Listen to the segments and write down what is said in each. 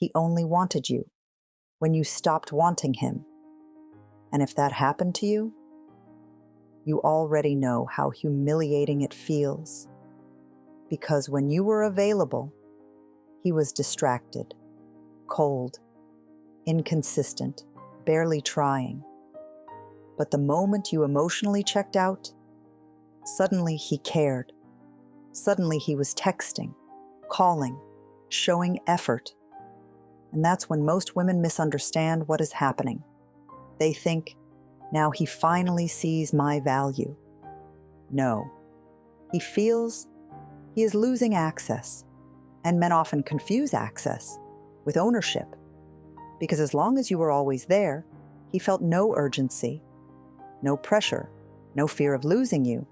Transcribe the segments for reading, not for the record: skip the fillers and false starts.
he only wanted you, when you stopped wanting him. And if that happened to you, you already know how humiliating it feels. Because when you were available, he was distracted, cold, inconsistent, barely trying. But the moment you emotionally checked out, suddenly he cared. Suddenly he was texting, calling, showing effort. And that's when most women misunderstand what is happening. They think, now he finally sees my value. No, he feels he is losing access, and men often confuse access with ownership, because as long as you were always there, he felt no urgency, no pressure, no fear of losing you.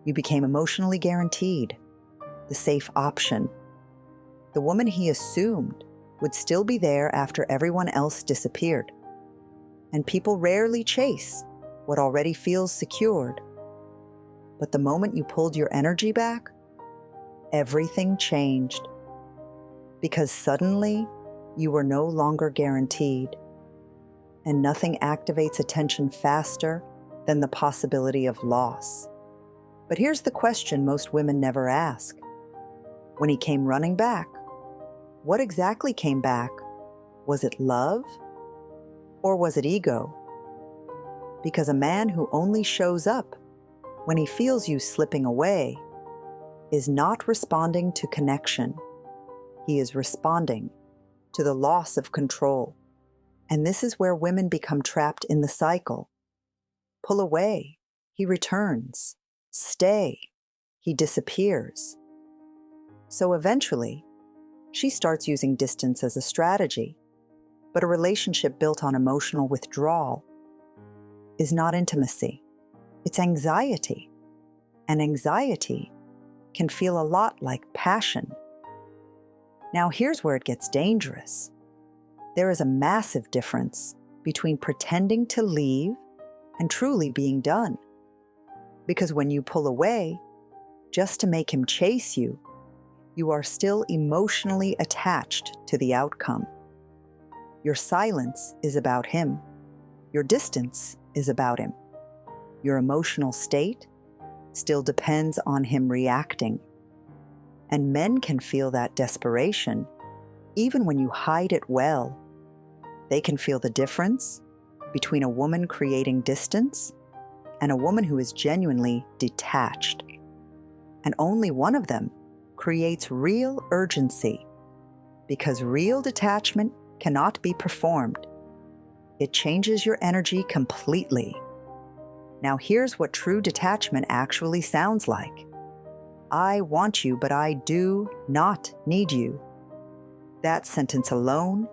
You became emotionally guaranteed, the safe option. The woman he assumed would still be there after everyone else disappeared. And people rarely chase what already feels secured. But the moment you pulled your energy back, everything changed. Because suddenly, you were no longer guaranteed. And nothing activates attention faster than the possibility of loss. But here's the question most women never ask. When he came running back, what exactly came back? Was it love? Or was it ego? Because a man who only shows up when he feels you slipping away is not responding to connection. He is responding to the loss of control. And this is where women become trapped in the cycle. Pull away, he returns. Stay, he disappears. So eventually, she starts using distance as a strategy. But a relationship built on emotional withdrawal is not intimacy. It's anxiety. And anxiety can feel a lot like passion. Now here's where it gets dangerous. There is a massive difference between pretending to leave and truly being done. Because when you pull away, just to make him chase you, you are still emotionally attached to the outcome. Your silence is about him. Your distance is about him. Your emotional state still depends on him reacting. And men can feel that desperation, even when you hide it well. They can feel the difference between a woman creating distance and a woman who is genuinely detached. And only one of them creates real urgency, because real detachment cannot be performed. It changes your energy completely. Now here's what true detachment actually sounds like. I want you, but I do not need you. That sentence alone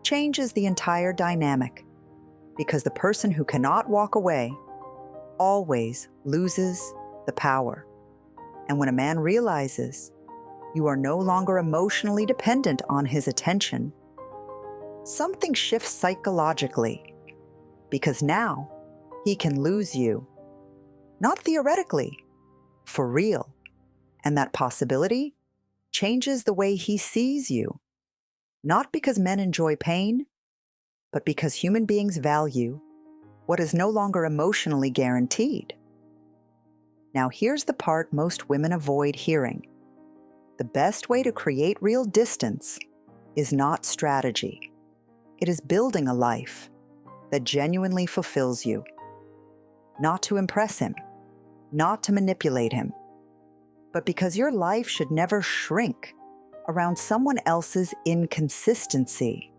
changes the entire dynamic, because the person who cannot walk away always loses the power. And when a man realizes you are no longer emotionally dependent on his attention, something shifts psychologically, because now he can lose you. Not theoretically, for real. And that possibility changes the way he sees you. Not because men enjoy pain, but because human beings value what is no longer emotionally guaranteed. Now here's the part most women avoid hearing. The best way to create real distance is not strategy. It is building a life that genuinely fulfills you. Not to impress him, not to manipulate him, but because your life should never shrink around someone else's inconsistency.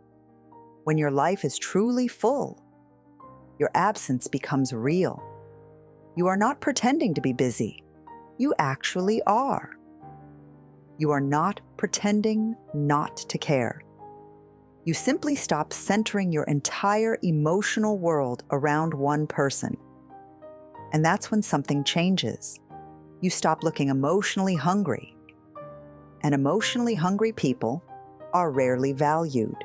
When your life is truly full, your absence becomes real. You are not pretending to be busy. You actually are. You are not pretending not to care. You simply stop centering your entire emotional world around one person. And that's when something changes. You stop looking emotionally hungry. And emotionally hungry people are rarely valued.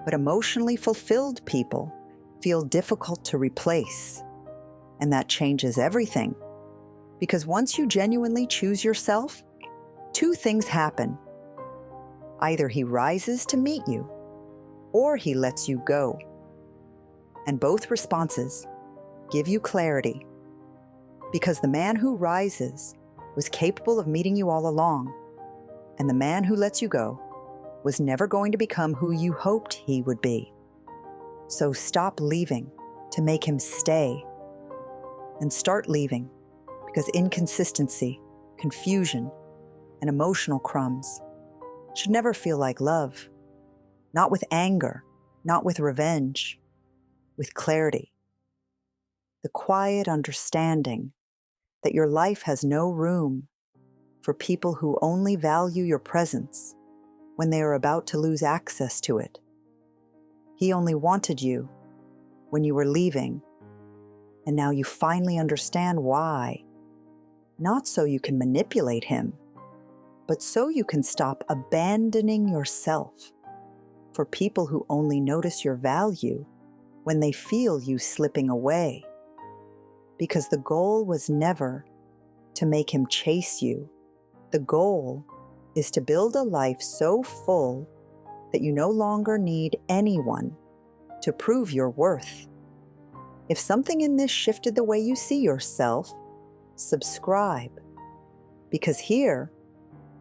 But emotionally fulfilled people feel difficult to replace. And that changes everything. Because once you genuinely choose yourself, two things happen. Either he rises to meet you, or he lets you go. And both responses give you clarity, because the man who rises was capable of meeting you all along, and the man who lets you go was never going to become who you hoped he would be. So stop leaving to make him stay, and start leaving because inconsistency, confusion, and emotional crumbs should never feel like love. Not with anger, not with revenge, with clarity. The quiet understanding that your life has no room for people who only value your presence when they are about to lose access to it. He only wanted you when you were leaving, and now you finally understand why. Not so you can manipulate him, but so you can stop abandoning yourself for people who only notice your value when they feel you slipping away. Because the goal was never to make him chase you. The goal is to build a life so full that you no longer need anyone to prove your worth. If something in this shifted the way you see yourself, subscribe. Because here,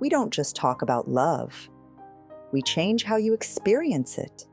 we don't just talk about love. We change how you experience it.